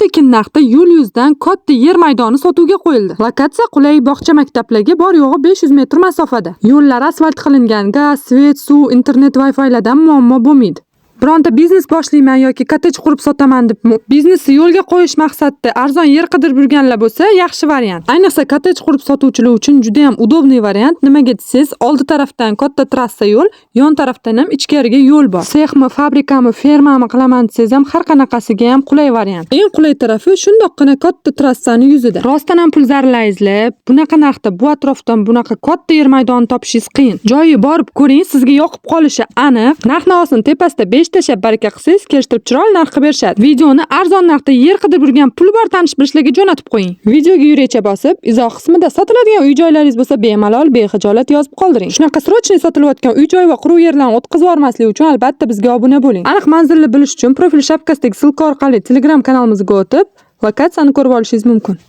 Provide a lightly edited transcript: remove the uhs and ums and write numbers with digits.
tekin narxda yo'l yuzidan katta yer maydoni sotuvga qo'yildi. Lokatsiya qulay, bog'cha, maktablarga bor yo'g'i 500 metr masofada. Yo'llar asfalt qilingan, gaz, svet, suv, internet, Wi-Fi'lardan muammo bo'lmaydi. Bironta biznes boshlayman yoki kottej qurib sotaman deb biznesni yo'lga qo'yish maqsadida arzon yer qidirib yurganlar bo'lsa, yaxshi variant. Ayniqsa kottej qurib sotuvchilar uchun juda ham udobniy variant. Nimaga desangiz, oldi tarafdan katta trassa yo'l, yon tarafdan ham ichkariga yo'l bor. Sexmi, fabrikami, fermami qilaman desangiz ham har qanaqasiga ham qulay variant. Eng qulay tarafi shundoqqina katta trassani yuzida. Rostdan ham pul zararlaysizlar. Bunaqa narxda bu atrofdan bunaqa katta yer maydoni topishingiz qiyin. Joyi borib ko'ring, sizga yoqib qolishi aniq. Narx-navosini tepasida 5 tashlab baraka qilsangiz, kelishtirib chiroyli narxga berishadi. Videoni arzon narxda yer qidirib yurgan pul bor tanish-bilishlarga jo'natib qo'ying. Videoga yurecha bosib, izoh qismida sotiladigan uy-joylaringiz bo'lsa, bemalol, bexijolat yozib qoldiring. Shunaqa srochniy sotilayotgan uy-joy va quruv yerlarni o'tkazib yubormaslik uchun albatta bizga obuna bo'ling. Aniq manzilni bilish uchun profil shapkasidagi silka orqali Telegram kanalimizga o'tib, lokatsiyani ko'rib olishingiz mumkin.